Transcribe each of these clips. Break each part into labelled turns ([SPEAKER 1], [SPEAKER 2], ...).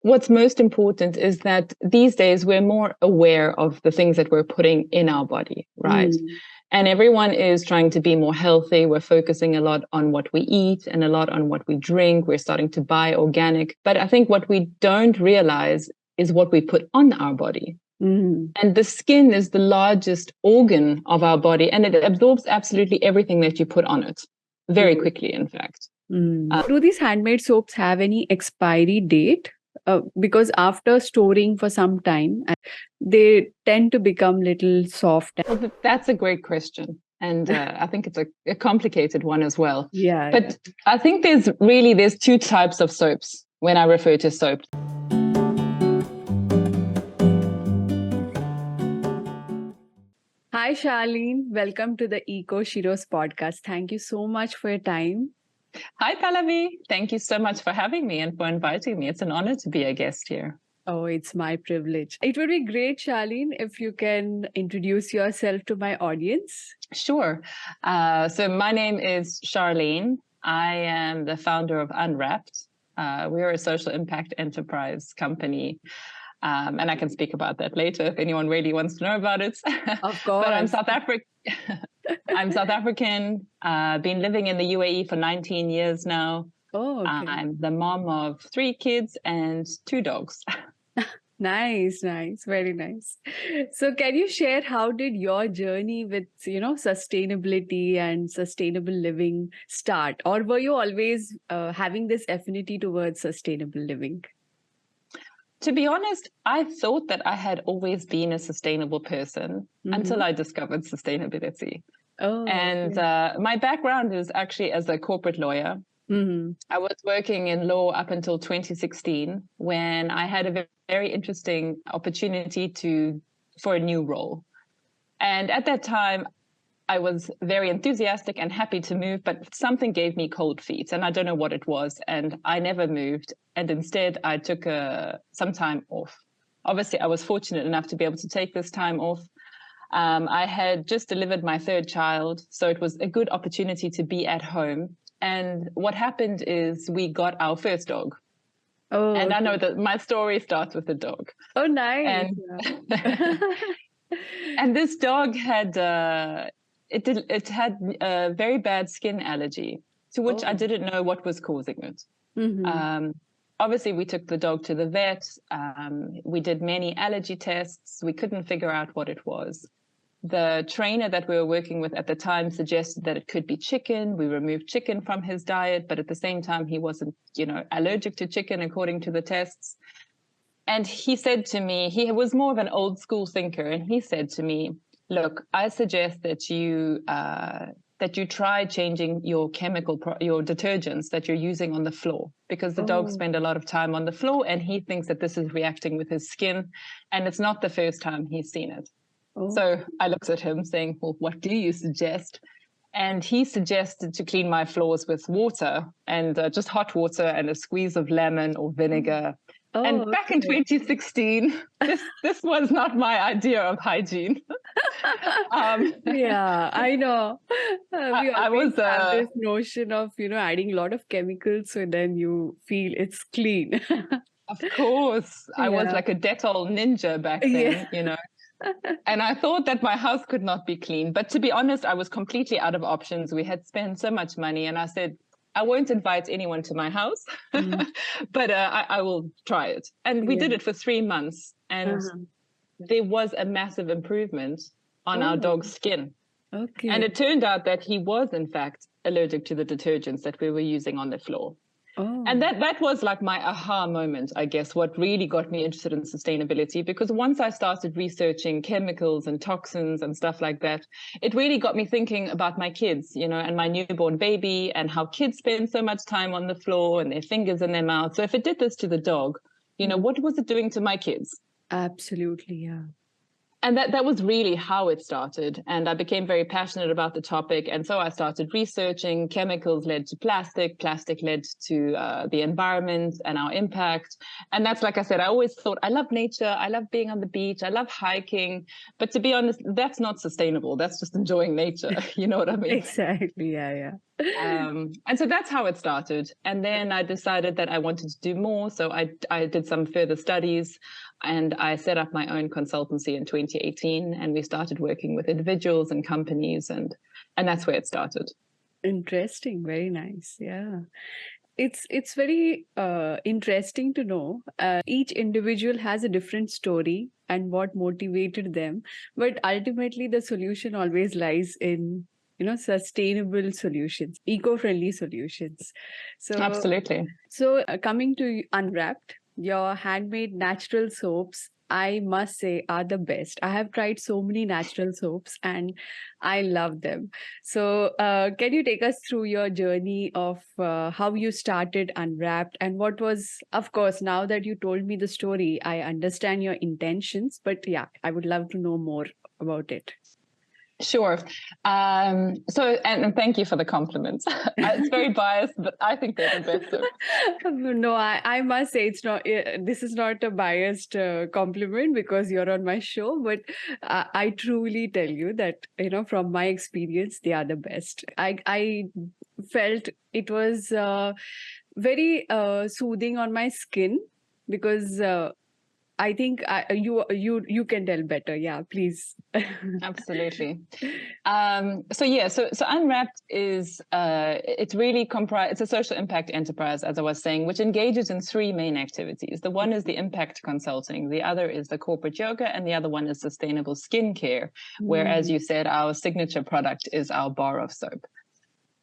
[SPEAKER 1] what's most important is that these days we're more aware of the things that we're putting in our body, right? And everyone is trying to be more healthy. We're focusing a lot on what we eat and a lot on what we drink. We're starting to buy organic. But I think what we don't realize is what we put on our body. And the skin is the largest organ of our body, and it absorbs absolutely everything that you put on it very quickly, in fact.
[SPEAKER 2] Do these handmade soaps have any expiry date? Because after storing for some time, they tend to become little soft.
[SPEAKER 1] Well, that's a great question. And I think it's a complicated one as well.
[SPEAKER 2] Yeah.
[SPEAKER 1] But I think there's two types of soaps when I refer to soap.
[SPEAKER 2] Hi, Charlene. Welcome to the Sheroes podcast. Thank you so much for your time.
[SPEAKER 1] Hi, Pallavi. Thank you so much for having me and for inviting me. It's an honor to be a guest here.
[SPEAKER 2] Oh, it's my privilege. It would be great, Charlene, if you can introduce yourself to my audience.
[SPEAKER 1] Sure. So my name is Charlene. I am the founder of Unwrapped. We're a social impact enterprise company. And I can speak about that later if anyone really wants to know about it.
[SPEAKER 2] Of course.
[SPEAKER 1] But I'm South African. Been living in the UAE for 19 years now.
[SPEAKER 2] Oh, okay.
[SPEAKER 1] I'm the mom of 3 kids and 2 dogs.
[SPEAKER 2] Nice. Very nice. So can you share how did your journey with, sustainability and sustainable living start? Or were you always having this affinity towards sustainable living?
[SPEAKER 1] To be honest, I thought that I had always been a sustainable person until I discovered sustainability.
[SPEAKER 2] Oh,
[SPEAKER 1] and my background is actually as a corporate lawyer. I was working in law up until 2016 when I had a very interesting opportunity for a new role. And at that time, I was very enthusiastic and happy to move, but something gave me cold feet and I don't know what it was. And I never moved. And instead, I took some time off. Obviously, I was fortunate enough to be able to take this time off. I had just delivered my 3rd child, so it was a good opportunity to be at home. And what happened is we got our first dog. Oh, and I know that my story starts with the dog.
[SPEAKER 2] Oh, nice.
[SPEAKER 1] And this dog had it had a very bad skin allergy, to which I didn't know what was causing it. Obviously, we took the dog to the vet. We did many allergy tests. We couldn't figure out what it was. The trainer that we were working with at the time suggested that it could be chicken. We removed chicken from his diet, but at the same time, he wasn't, allergic to chicken according to the tests. And he said to me, he was more of an old school thinker, and he said to me, look, I suggest that you try changing your your detergents that you're using on the floor, because the dogs spend a lot of time on the floor, and he thinks that this is reacting with his skin, and it's not the first time he's seen it. So I looked at him saying, well, what do you suggest? And he suggested to clean my floors with water and just hot water and a squeeze of lemon or vinegar. And back in 2016, this was not my idea of hygiene.
[SPEAKER 2] Yeah, I know. We always have this notion of, adding a lot of chemicals so then you feel it's clean.
[SPEAKER 1] Of course. I was like a Dettol ninja back then, And I thought that my house could not be clean. But to be honest, I was completely out of options. We had spent so much money, and I said, I won't invite anyone to my house, but I will try it. And we did it for 3 months, and there was a massive improvement on our dog's skin. Okay. And it turned out that he was, in fact, allergic to the detergents that we were using on the floor. And that was like my aha moment, I guess, what really got me interested in sustainability, because once I started researching chemicals and toxins and stuff like that, it really got me thinking about my kids, and my newborn baby, and how kids spend so much time on the floor and their fingers in their mouth. So if it did this to the dog, what was it doing to my kids?
[SPEAKER 2] Absolutely, yeah.
[SPEAKER 1] And that was really how it started. And I became very passionate about the topic. And so I started researching. Chemicals led to plastic. Plastic led to the environment and our impact. And that's, like I said, I always thought, I love nature. I love being on the beach. I love hiking. But to be honest, that's not sustainable. That's just enjoying nature. You know what I mean?
[SPEAKER 2] Exactly. Yeah.
[SPEAKER 1] And so that's how it started. And then I decided that I wanted to do more. So I did some further studies and I set up my own consultancy in 2018. And we started working with individuals and companies. And that's where it started.
[SPEAKER 2] Interesting. Very nice. Yeah. It's very interesting to know. Each individual has a different story and what motivated them. But ultimately, the solution always lies in sustainable solutions, eco-friendly solutions. So
[SPEAKER 1] absolutely.
[SPEAKER 2] So coming to Unwrapped, your handmade natural soaps, I must say, are the best. I have tried so many natural soaps and I love them. So can you take us through your journey of how you started Unwrapped and what was, of course, now that you told me the story, I understand your intentions, but yeah, I would love to know more about it.
[SPEAKER 1] Sure. And thank you for the compliments. It's very biased, but I think they're the best.
[SPEAKER 2] No, I must say it's not. This is not a biased compliment because you're on my show, but I truly tell you that from my experience, they are the best. I felt it was very soothing on my skin because. I think you can tell better. Yeah, please.
[SPEAKER 1] Absolutely. So Unwrapped is it's really comprised. It's a social impact enterprise, as I was saying, which engages in three main activities. The one is the impact consulting, the other is the corporate yoga, and the other one is sustainable skincare. Where, as you said, our signature product is our bar of soap.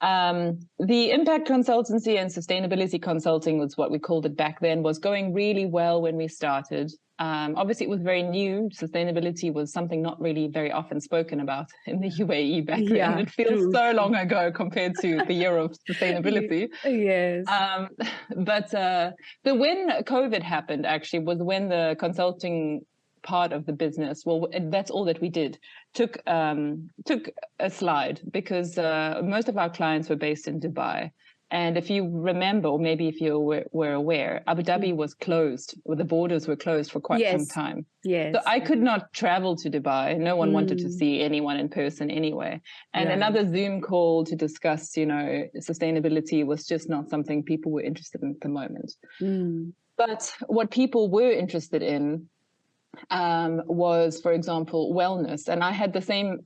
[SPEAKER 1] The impact consultancy and sustainability consulting was what we called it back then, was going really well when we started. Obviously, it was very new. Sustainability was something not really very often spoken about in the UAE back then. It feels so long ago compared to the year of sustainability.
[SPEAKER 2] Yes.
[SPEAKER 1] But when COVID happened, actually, was when the consulting part of the business, well, that's all that we did, took a slide because most of our clients were based in Dubai. And if you remember, or maybe if you were aware, Abu Dhabi was closed, or the borders were closed for quite some time.
[SPEAKER 2] Yes.
[SPEAKER 1] So I could not travel to Dubai. No one wanted to see anyone in person anyway. And another Zoom call to discuss, sustainability was just not something people were interested in at the moment. But what people were interested in was, for example, wellness. And I had the same,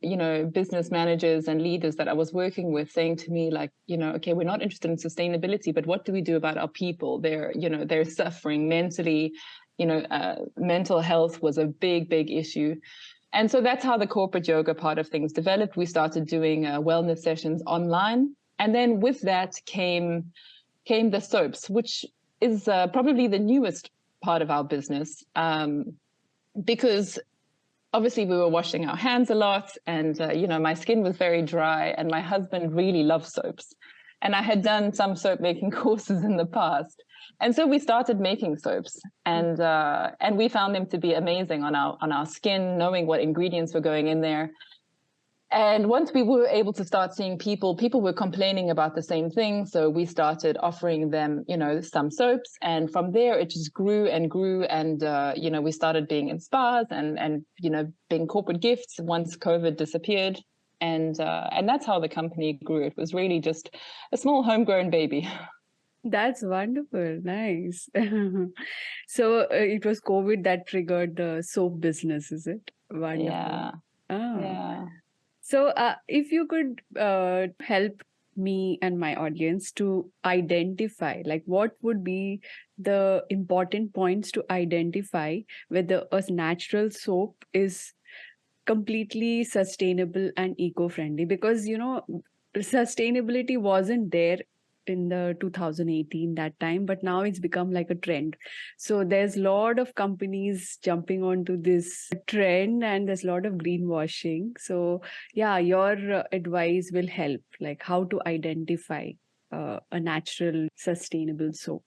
[SPEAKER 1] business managers and leaders that I was working with saying to me, like, okay, we're not interested in sustainability, but what do we do about our people? They're suffering mentally, mental health was a big, big issue. And so that's how the corporate yoga part of things developed. We started doing wellness sessions online. And then with that came the soaps, which is probably the newest part of our business. Because obviously we were washing our hands a lot and, my skin was very dry and my husband really loves soaps. And I had done some soap making courses in the past. And so we started making soaps and we found them to be amazing on our skin, knowing what ingredients were going in there. And once we were able to start seeing people were complaining about the same thing. So we started offering them, some soaps. And from there, it just grew and grew. And, we started being in spas and being corporate gifts once COVID disappeared. And that's how the company grew. It was really just a small homegrown baby.
[SPEAKER 2] That's wonderful. Nice. So it was COVID that triggered the soap business, is it? Wonderful.
[SPEAKER 1] Yeah.
[SPEAKER 2] Oh.
[SPEAKER 1] Yeah.
[SPEAKER 2] So if you could help me and my audience to identify, like what would be the important points to identify whether a natural soap is completely sustainable and eco-friendly? Because, sustainability wasn't there in the 2018 that time, but now it's become like a trend. So there's a lot of companies jumping onto this trend and there's a lot of greenwashing. So yeah, your advice will help, like how to identify a natural sustainable soap.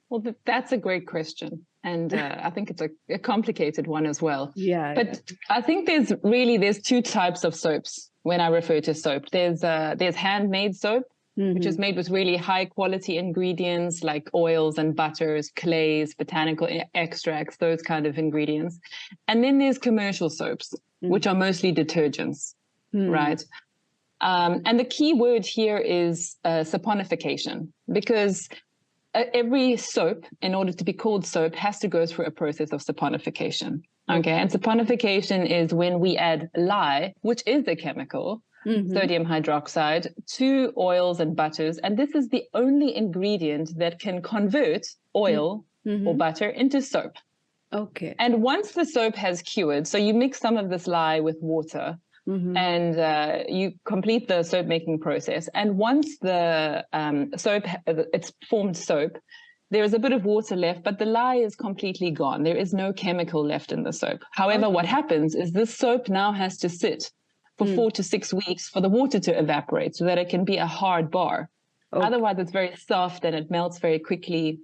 [SPEAKER 1] Well, that's a great question. And I think it's a complicated one as well.
[SPEAKER 2] Yeah.
[SPEAKER 1] But I think there's two types of soaps when I refer to soap. There's handmade soap, which is made with really high quality ingredients like oils and butters, clays, botanical extracts, those kind of ingredients. And then there's commercial soaps, which are mostly detergents, right? And the key word here is saponification, because every soap, in order to be called soap, has to go through a process of saponification. Okay, and saponification is when we add lye, which is a chemical, sodium hydroxide, to oils and butters. And this is the only ingredient that can convert oil or butter into soap.
[SPEAKER 2] Okay.
[SPEAKER 1] And once the soap has cured, so you mix some of this lye with water, and you complete the soap making process. And once the soap, it's formed soap, there is a bit of water left, but the lye is completely gone. There is no chemical left in the soap. However, what happens is this soap now has to sit for 4 to 6 weeks for the water to evaporate so that it can be a hard bar. Otherwise, it's very soft and it melts very quickly,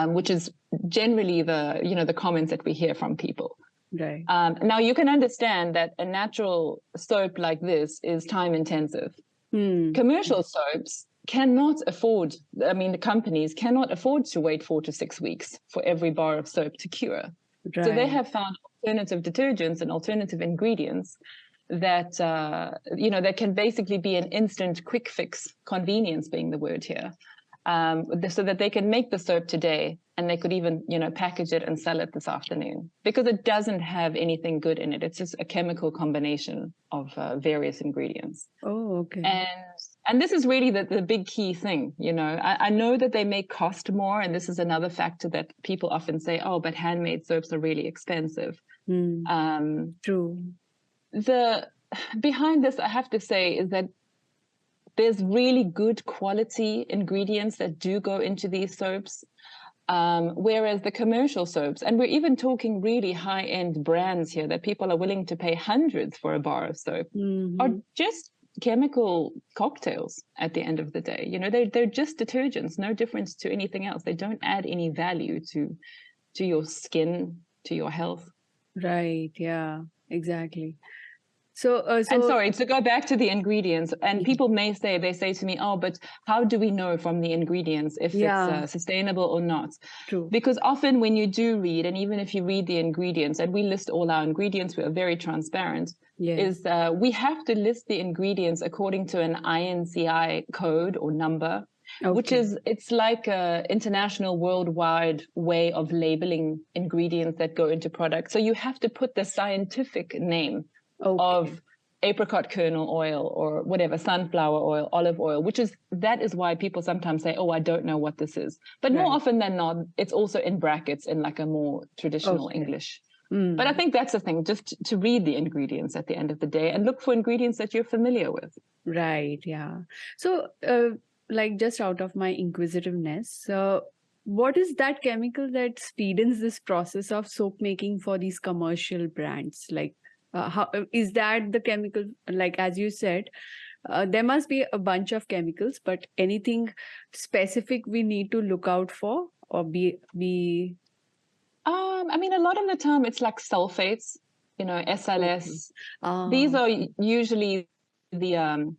[SPEAKER 1] which is generally the comments that we hear from people.
[SPEAKER 2] Right.
[SPEAKER 1] Now, you can understand that a natural soap like this is time intensive. Commercial soaps cannot afford, the companies cannot afford to wait 4 to 6 weeks for every bar of soap to cure. Right. So they have found alternative detergents and alternative ingredients that, that can basically be an instant quick fix, convenience being the word here, so that they can make the soap today and they could even, package it and sell it this afternoon, because it doesn't have anything good in it. It's just a chemical combination of various ingredients.
[SPEAKER 2] Oh, okay.
[SPEAKER 1] And this is really the big key thing, I know that they may cost more, and this is another factor that people often say, oh, but handmade soaps are really expensive.
[SPEAKER 2] True.
[SPEAKER 1] Behind this, I have to say, is that there's really good quality ingredients that do go into these soaps. Whereas the commercial soaps, and we're even talking really high-end brands here that people are willing to pay hundreds for a bar of soap, are just chemical cocktails at the end of the day. They're just detergents, no difference to anything else. They don't add any value to your skin, to your health.
[SPEAKER 2] Right. Yeah, exactly. So,
[SPEAKER 1] and sorry, to go back to the ingredients, and people may say, to me, oh, but how do we know from the ingredients if it's sustainable or not?
[SPEAKER 2] True.
[SPEAKER 1] Because often when you do read, and even if you read the ingredients, and we list all our ingredients, we are very transparent, is we have to list the ingredients according to an INCI code or number, which is, it's like an international worldwide way of labeling ingredients that go into products. So you have to put the scientific name of apricot kernel oil or whatever, sunflower oil, olive oil, that is why people sometimes say, oh, I don't know what this is. But more often than not, it's also in brackets in like a more traditional English. But I think that's the thing, just to read the ingredients at the end of the day and look for ingredients that you're familiar with.
[SPEAKER 2] Right, yeah. So just out of my inquisitiveness, what is that chemical that speeds this process of soap making for these commercial brands? How is that the chemical? Like, as you said, there must be a bunch of chemicals, but anything specific we need to look out for or be?
[SPEAKER 1] A lot of the time it's like sulfates, SLS. These are usually the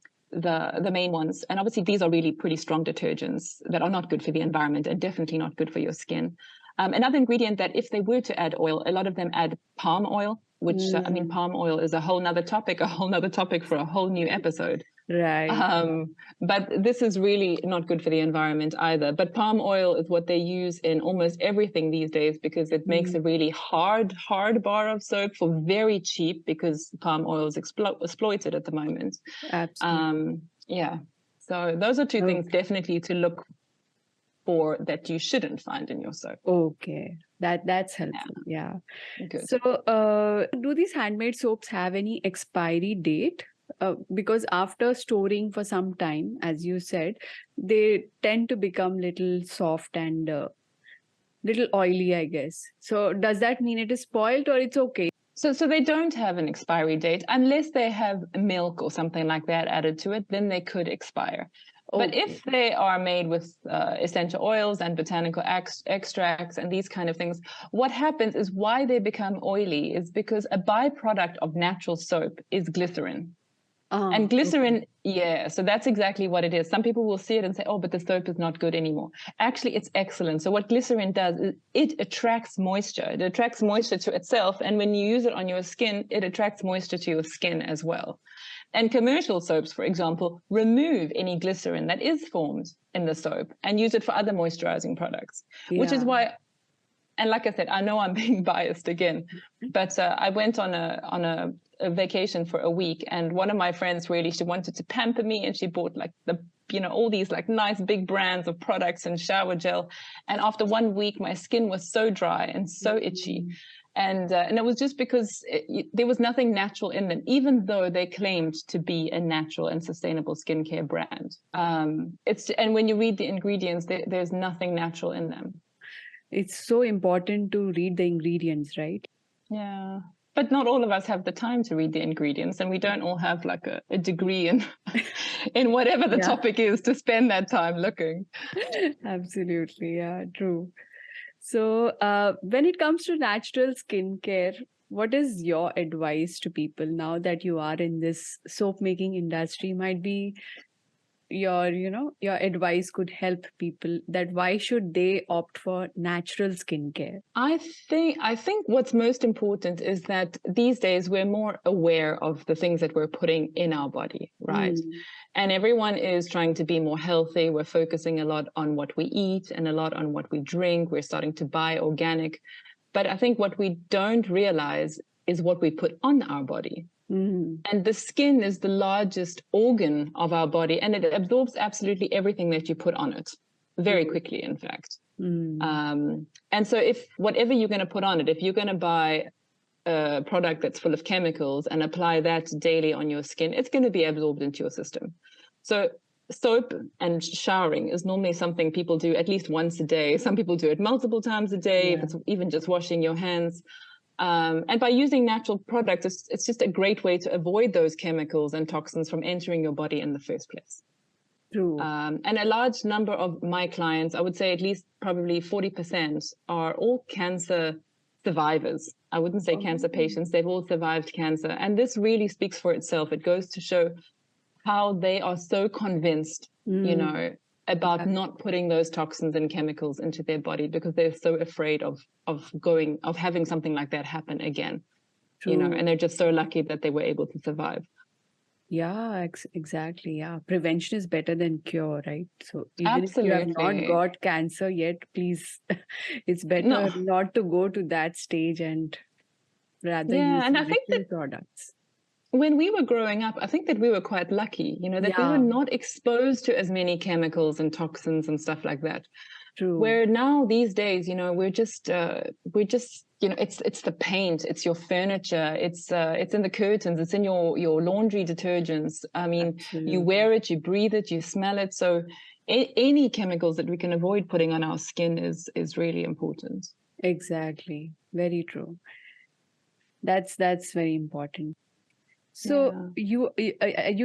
[SPEAKER 1] main ones. And obviously these are really pretty strong detergents that are not good for the environment and definitely not good for your skin. Another ingredient that if they were to add oil, a lot of them add palm oil, which, palm oil is a whole nother topic for a whole new episode.
[SPEAKER 2] Right.
[SPEAKER 1] But this is really not good for the environment either. But palm oil is what they use in almost everything these days because it makes a really hard bar of soap for very cheap, because palm oil is exploited at the moment.
[SPEAKER 2] Absolutely.
[SPEAKER 1] So those are two things definitely to look for that you shouldn't find in your soap.
[SPEAKER 2] Okay. That's helpful. Yeah.
[SPEAKER 1] Good.
[SPEAKER 2] So do these handmade soaps have any expiry date? Because after storing for some time, as you said, they tend to become little soft and little oily, I guess. So does that mean it is spoiled or it's okay?
[SPEAKER 1] So they don't have an expiry date unless they have milk or something like that added to it, then they could expire. But if they are made with essential oils and botanical extracts and these kind of things, what happens is why they become oily is because a byproduct of natural soap is glycerin. And glycerin, so that's exactly what it is. Some people will see it and say, oh, but the soap is not good anymore. Actually, it's excellent. So what glycerin does is it attracts moisture. It attracts moisture to itself. And when you use it on your skin, it attracts moisture to your skin as well. And commercial soaps, for example, remove any glycerin that is formed in the soap and use it for other moisturizing products, which is why, and like I said, I know I'm being biased again, but I went on a vacation for a week, and one of my friends really, she wanted to pamper me, and she bought like all these like nice big brands of products and shower gel. And after 1 week, my skin was so dry and so itchy. And it was just because there was nothing natural in them, even though they claimed to be a natural and sustainable skincare brand. And when you read the ingredients, there's nothing natural in them.
[SPEAKER 2] It's so important to read the ingredients, right?
[SPEAKER 1] Yeah. But not all of us have the time to read the ingredients, and we don't all have like a degree in in whatever the topic is to spend that time looking.
[SPEAKER 2] Absolutely. Yeah, true. So when it comes to natural skincare, what is your advice to people now that you are in this soap making industry? Might be your advice could help people that why should they opt for natural skincare?
[SPEAKER 1] I think what's most important is that these days we're more aware of the things that we're putting in our body, right? And everyone is trying to be more healthy. We're focusing a lot on what we eat and a lot on what we drink. We're starting to buy organic. But I think what we don't realize is what we put on our body. And the skin is the largest organ of our body, and it absorbs absolutely everything that you put on it very quickly, in fact. And so if whatever you're going to put on it, if you're going to buy a product that's full of chemicals and apply that daily on your skin, it's going to be absorbed into your system. So soap and showering is normally something people do at least once a day. Some people do it multiple times a day, if it's even just washing your hands. And by using natural products, it's just a great way to avoid those chemicals and toxins from entering your body in the first place.
[SPEAKER 2] True.
[SPEAKER 1] And a large number of my clients, I would say at least probably 40%, are all cancer survivors. I wouldn't say cancer patients. They've all survived cancer. And this really speaks for itself. It goes to show how they are so convinced, about not putting those toxins and chemicals into their body because they're so afraid of having something like that happen again.
[SPEAKER 2] True.
[SPEAKER 1] And they're just so lucky that they were able to survive.
[SPEAKER 2] Yeah, exactly. Yeah. Prevention is better than cure, right? So even
[SPEAKER 1] Absolutely.
[SPEAKER 2] if you have not got cancer yet, please, it's better not to go to that stage and rather use natural products.
[SPEAKER 1] When we were growing up, I think that we were quite lucky, that we were not exposed to as many chemicals and toxins and stuff like that.
[SPEAKER 2] True.
[SPEAKER 1] Where now these days, we're just it's the paint, it's your furniture, it's in the curtains, it's in your laundry detergents. I mean, absolutely. You wear it, you breathe it, you smell it. So any chemicals that we can avoid putting on our skin is really important.
[SPEAKER 2] Exactly. Very true. That's very important. So you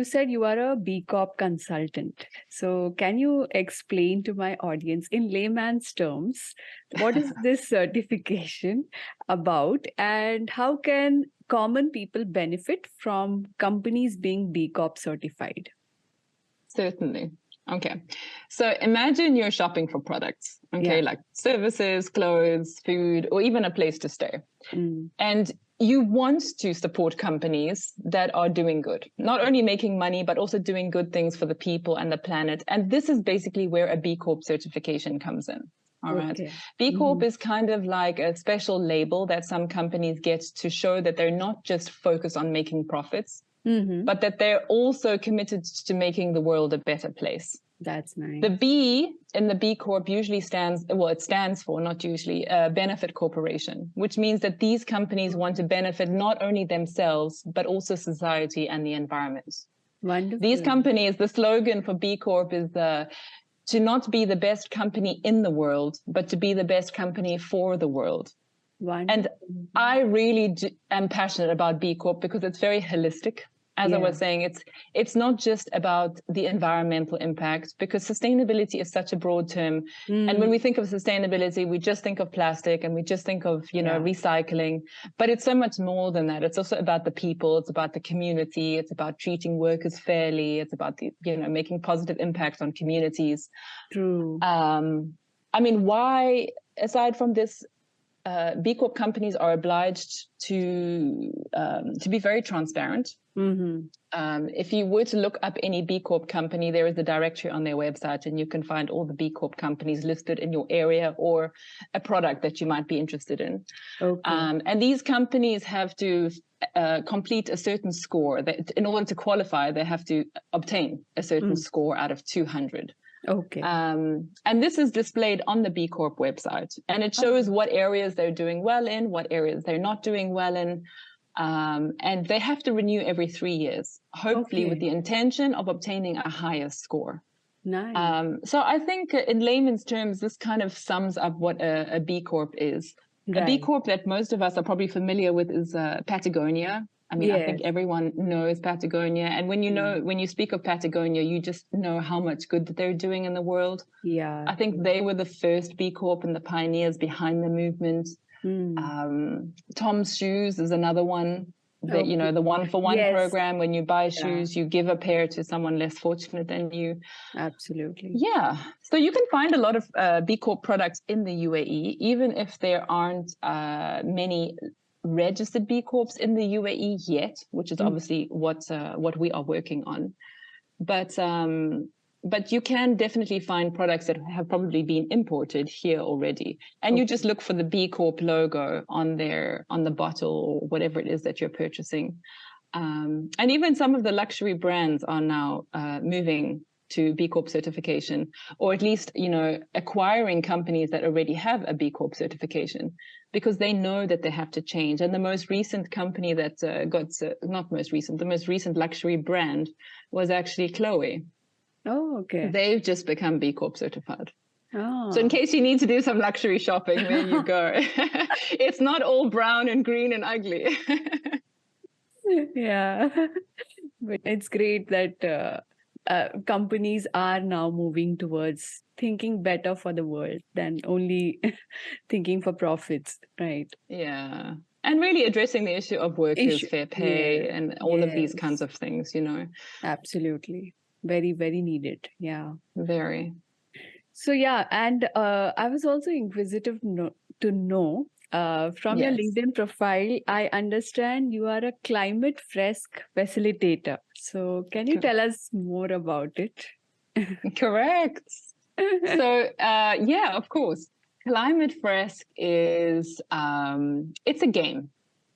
[SPEAKER 2] said you are a B-Corp consultant. So can you explain to my audience in layman's terms, what is this certification about and how can common people benefit from companies being B-Corp certified?
[SPEAKER 1] Certainly. Okay. So imagine you're shopping for products, like services, clothes, food, or even a place to stay. And you want to support companies that are doing good, not only making money, but also doing good things for the people and the planet. And this is basically where a B-Corp certification comes in. All right. B-Corp is kind of like a special label that some companies get to show that they're not just focused on making profits, but that they're also committed to making the world a better place.
[SPEAKER 2] That's nice.
[SPEAKER 1] The B in the B Corp usually stands for, not usually, benefit corporation, which means that these companies want to benefit not only themselves, but also society and the environment.
[SPEAKER 2] Wonderful.
[SPEAKER 1] These companies, the slogan for B Corp is to not be the best company in the world, but to be the best company for the world.
[SPEAKER 2] Wonderful.
[SPEAKER 1] And I really am passionate about B Corp because it's very holistic. As I was saying, it's not just about the environmental impact, because sustainability is such a broad term. And when we think of sustainability, we just think of plastic and we just think of, recycling. But it's so much more than that. It's also about the people. It's about the community. It's about treating workers fairly. It's about making positive impact on communities.
[SPEAKER 2] True.
[SPEAKER 1] I mean, why, aside from this B Corp companies are obliged to be very transparent. If you were to look up any B Corp company, there is a directory on their website, and you can find all the B Corp companies listed in your area or a product that you might be interested in. And these companies have to complete a certain score. That in order to qualify, they have to obtain a certain score out of 200. And this is displayed on the B Corp website, and it shows what areas they're doing well in, what areas they're not doing well in. And they have to renew every 3 years, hopefully with the intention of obtaining a higher score.
[SPEAKER 2] Nice.
[SPEAKER 1] So I think in layman's terms, this kind of sums up what a B Corp is. A B Corp that most of us are probably familiar with is Patagonia. I mean, I think everyone knows Patagonia. And when when you speak of Patagonia, you just know how much good that they're doing in the world. I think they were the first B Corp and the pioneers behind the movement. Tom's Shoes is another one that, you know, the one-for-one program. When you buy shoes, you give a pair to someone less fortunate than you.
[SPEAKER 2] Absolutely.
[SPEAKER 1] Yeah. So you can find a lot of B Corp products in the UAE, even if there aren't many registered B Corps in the UAE yet, which is obviously what we are working on. But you can definitely find products that have probably been imported here already. And you just look for the B Corp logo on the bottle or whatever it is that you're purchasing. And even some of the luxury brands are now moving to B Corp certification, or at least, you know, acquiring companies that already have a B Corp certification, because they know that they have to change. And the most recent company that the most recent luxury brand was actually Chloe.
[SPEAKER 2] Oh, okay.
[SPEAKER 1] They've just become B Corp certified. So in case you need to do some luxury shopping, there you go. It's not all brown and green and ugly.
[SPEAKER 2] Yeah. But it's great that companies are now moving towards thinking better for the world than only thinking for profits, right?
[SPEAKER 1] Yeah. And really addressing the issue of workers' fair pay and all of these kinds of things, you know.
[SPEAKER 2] Absolutely. Very, very needed. Yeah.
[SPEAKER 1] Very.
[SPEAKER 2] So, yeah. And I was also inquisitive to know from your LinkedIn profile, I understand you are a Climate Fresk facilitator. So can you tell us more about it?
[SPEAKER 1] Correct. So, yeah, of course. Climate Fresk is, it's a game.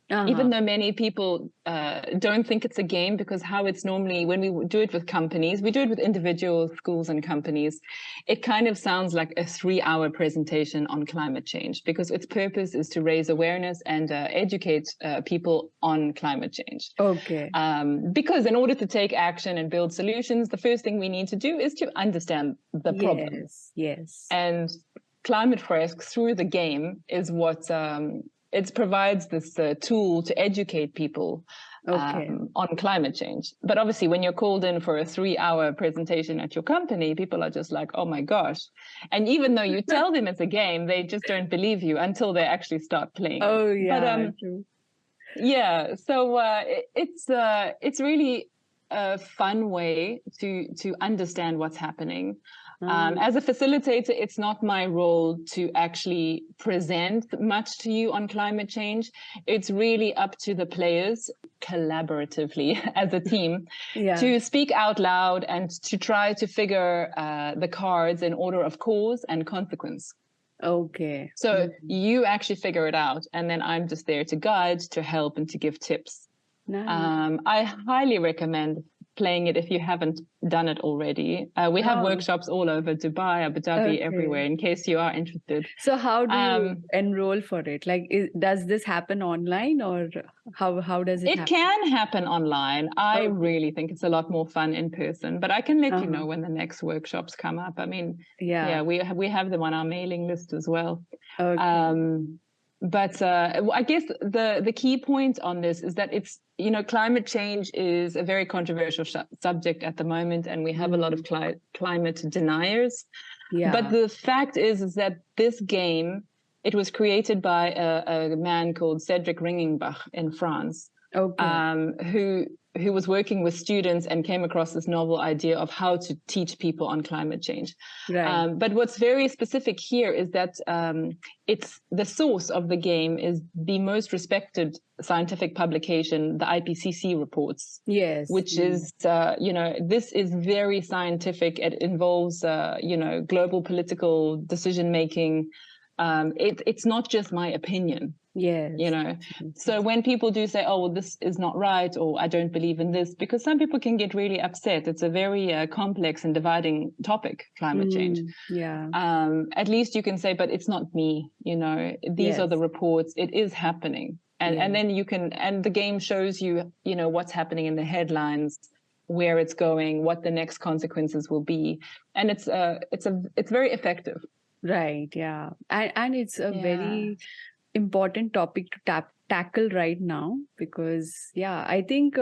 [SPEAKER 1] Even though many people don't think it's a game, because how it's normally, when we do it with companies, we do it with individuals, schools and companies, it kind of sounds like a 3-hour presentation on climate change, because its purpose is to raise awareness and educate people on climate change. Because in order to take action and build solutions, the first thing we need to do is to understand the problem. And Climate Fresk, through the game, is what... it provides this tool to educate people on climate change. But obviously, when you're called in for a 3-hour presentation at your company, people are just like, oh my gosh. And even though you tell them it's a game, they just don't believe you until they actually start playing. Yeah. So it's really a fun way to understand what's happening. As a facilitator, it's not my role to actually present much to you on climate change. It's really up to the players collaboratively as a team to speak out loud and to try to figure the cards in order of cause and consequence. So you actually figure it out, and then I'm just there to guide, to help, and to give tips. I highly recommend playing it if you haven't done it already. We have workshops all over Dubai, Abu Dhabi, everywhere, in case you are interested.
[SPEAKER 2] So how do you enroll for it? Like, does this happen online, or how does it happen?
[SPEAKER 1] It can happen online. I really think it's a lot more fun in person, but I can let you know when the next workshops come up. I mean, we have them on our mailing list as well. But I guess the key point on this is that it's, you know, climate change is a very controversial subject at the moment, and we have a lot of climate deniers. But the fact is that this game, it was created by a man called Cedric Ringenbach in France. who was working with students and came across this novel idea of how to teach people on climate change.
[SPEAKER 2] Right.
[SPEAKER 1] But what's very specific here is that it's the source of the game is the most respected scientific publication, the IPCC reports.
[SPEAKER 2] Yes.
[SPEAKER 1] Which is, this is very scientific. It involves, global political decision making. It's not just my opinion.
[SPEAKER 2] Yes.
[SPEAKER 1] So when people do say, oh, well, this is not right, or I don't believe in this, because some people can get really upset. It's a very complex and dividing topic, climate change.
[SPEAKER 2] Yeah.
[SPEAKER 1] At least you can say, but it's not me, these are the reports. It is happening. And then you can, and the game shows you, what's happening in the headlines, where it's going, what the next consequences will be. And it's very effective.
[SPEAKER 2] Right. Yeah. And it's a very important topic to tackle right now, because I think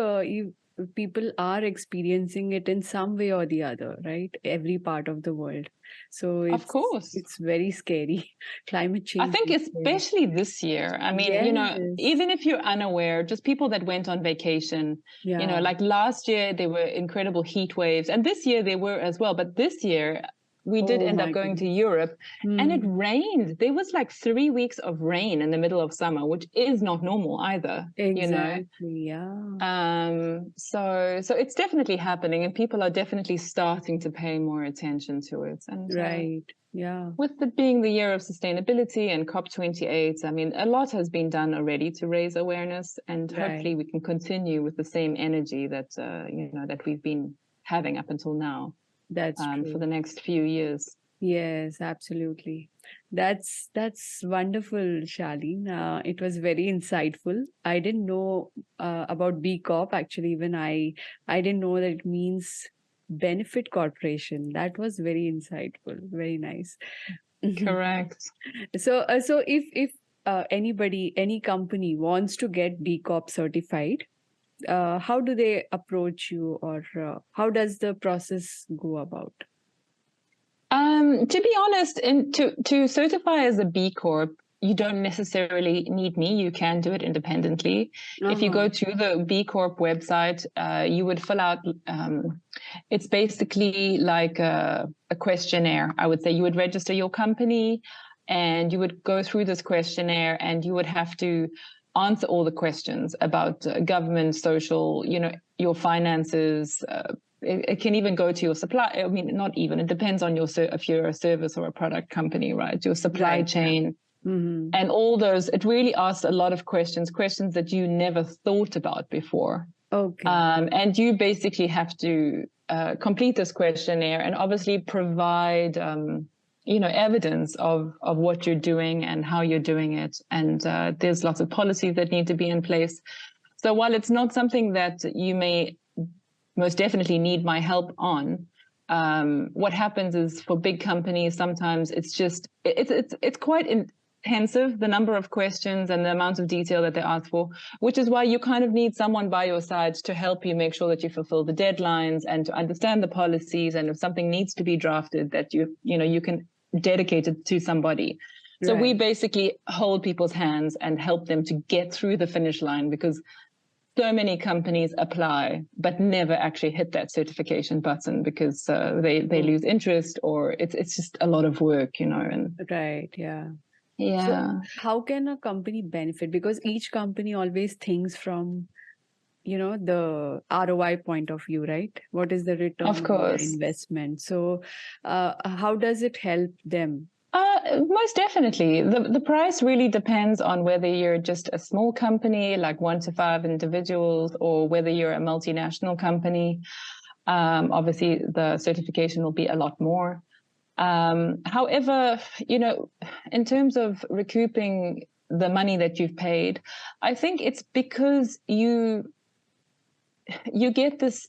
[SPEAKER 2] people are experiencing it in some way or the other, right? Every part of the world. So
[SPEAKER 1] of course
[SPEAKER 2] it's very scary. Climate change,
[SPEAKER 1] I think, especially this year. I mean, even if you're unaware, just people that went on vacation, like last year there were incredible heat waves, and this year they were as well. But this year we did end up going to Europe, and it rained. There was like 3 weeks of rain in the middle of summer, which is not normal either.
[SPEAKER 2] Exactly.
[SPEAKER 1] So it's definitely happening, and people are definitely starting to pay more attention to it. And with it being the year of sustainability and COP28, I mean, a lot has been done already to raise awareness, and hopefully we can continue with the same energy that that we've been having up until now.
[SPEAKER 2] That's true.
[SPEAKER 1] For the next few years.
[SPEAKER 2] Yes, absolutely. That's wonderful, Charlene. It was very insightful. I didn't know about B Corp. Actually, even I didn't know that it means benefit corporation. That was very insightful. Very nice.
[SPEAKER 1] Correct.
[SPEAKER 2] So if anybody, any company wants to get B Corp certified, how do they approach you, or how does the process go about?
[SPEAKER 1] To be honest, to certify as a B Corp, you don't necessarily need me. You can do it independently. If you go to the B Corp website, you would fill out, it's basically like a questionnaire. I would say you would register your company, and you would go through this questionnaire, and you would have to answer all the questions about government, social, your finances. It can even go to your supply. I mean, not even. It depends on if you're a service or a product company, right? Your supply chain and all those. It really asks a lot of questions that you never thought about before.
[SPEAKER 2] Okay.
[SPEAKER 1] And you basically have to complete this questionnaire and obviously provide evidence of what you're doing and how you're doing it. And there's lots of policies that need to be in place. So while it's not something that you may most definitely need my help on, what happens is for big companies, sometimes it's quite intensive, the number of questions and the amount of detail that they ask for, which is why you kind of need someone by your side to help you make sure that you fulfill the deadlines and to understand the policies. And if something needs to be drafted, that you can dedicate it to somebody. So we basically hold people's hands and help them to get through the finish line, because so many companies apply but never actually hit that certification button because they lose interest, or it's just a lot of work, and So
[SPEAKER 2] how can a company benefit? Because each company always thinks from the ROI point of view, right? What is the return
[SPEAKER 1] of course
[SPEAKER 2] on investment? So how does it help them?
[SPEAKER 1] Most definitely. The price really depends on whether you're just a small company, like 1 to 5 individuals, or whether you're a multinational company. Obviously, the certification will be a lot more. However, in terms of recouping the money that you've paid, I think it's because you get this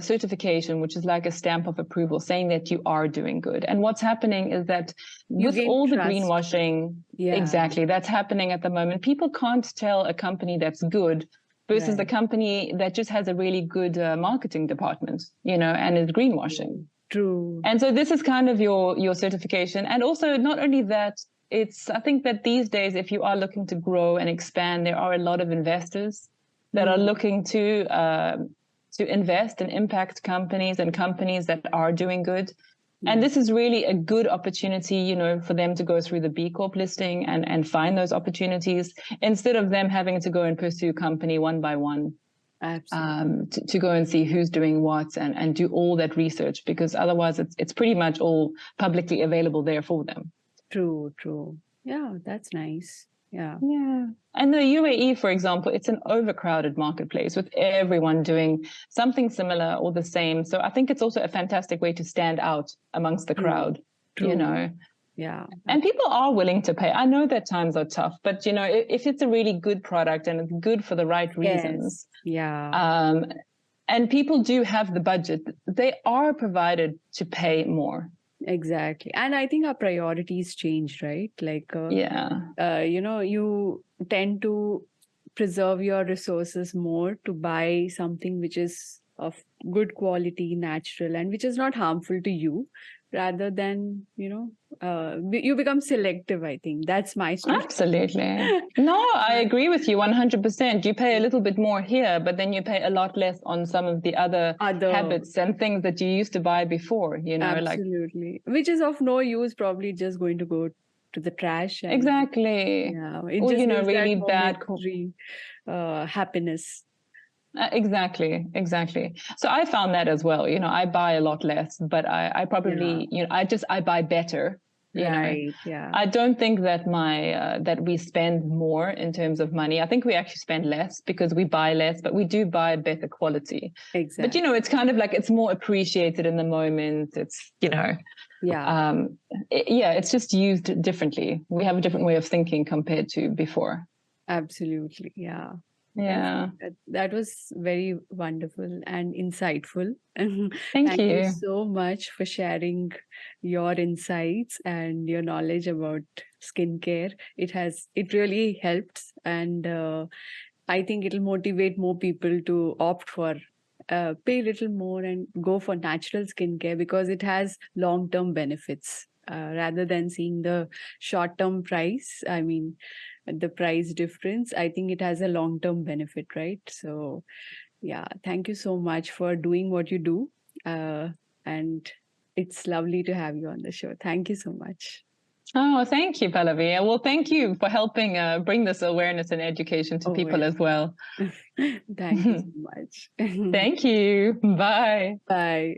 [SPEAKER 1] certification, which is like a stamp of approval saying that you are doing good. And what's happening is that with all the greenwashing, exactly, that's happening at the moment. People can't tell a company that's good versus a company that just has a really good marketing department, and is greenwashing.
[SPEAKER 2] True.
[SPEAKER 1] And so this is kind of your certification. And also, not only that, I think that these days, if you are looking to grow and expand, there are a lot of investors that are looking to invest in impact companies and companies that are doing good. And this is really a good opportunity, you know, for them to go through the B Corp listing and find those opportunities instead of them having to go and pursue company one by one. To go and see who's doing what and do all that research, because otherwise it's pretty much all publicly available there for them.
[SPEAKER 2] True. Yeah, that's nice. Yeah.
[SPEAKER 1] And the UAE, for example, it's an overcrowded marketplace with everyone doing something similar or the same. So I think it's also a fantastic way to stand out amongst the crowd, you know.
[SPEAKER 2] Yeah.
[SPEAKER 1] And people are willing to pay. I know that times are tough, but, you know, if it's a really good product and it's good for the right reasons. And people do have the budget, they are provided to pay more.
[SPEAKER 2] Exactly. And I think our priorities change, right? Like, you know, you tend to preserve your resources more to buy something which is of good quality, natural, and which is not harmful to you, rather than, you know, you become selective, I think. That's my story.
[SPEAKER 1] Absolutely. No, I agree with you 100%. You pay a little bit more here, but then you pay a lot less on some of the other habits and things that you used to buy before, you know.
[SPEAKER 2] Absolutely. Which is of no use, probably just going to go to the trash. And,
[SPEAKER 1] exactly.
[SPEAKER 2] It
[SPEAKER 1] or,
[SPEAKER 2] just
[SPEAKER 1] you know, really bad
[SPEAKER 2] happiness.
[SPEAKER 1] Exactly. So I found that as well. You know, I buy a lot less, but I probably, you know, I buy better. You know, I don't think that that we spend more in terms of money. I think we actually spend less because we buy less, but we do buy better quality.
[SPEAKER 2] Exactly.
[SPEAKER 1] But, you know, it's kind of like it's more appreciated in the moment. It's, you know, it's just used differently. We have a different way of thinking compared to before.
[SPEAKER 2] Absolutely. Yeah.
[SPEAKER 1] Yeah.
[SPEAKER 2] That was very wonderful and insightful.
[SPEAKER 1] Thank you
[SPEAKER 2] so much for sharing your insights and your knowledge about skincare. It really helps, and I think it'll motivate more people to opt for pay a little more and go for natural skincare, because it has long-term benefits rather than seeing the short-term price. I mean, the price difference, I think it has a long-term benefit, right? So yeah, thank you so much for doing what you do. And it's lovely to have you on the show. Thank you so much.
[SPEAKER 1] Oh, thank you, Pallavi. Well, thank you for helping bring this awareness and education to people as well.
[SPEAKER 2] Thank you so much.
[SPEAKER 1] Thank you. Bye.
[SPEAKER 2] Bye.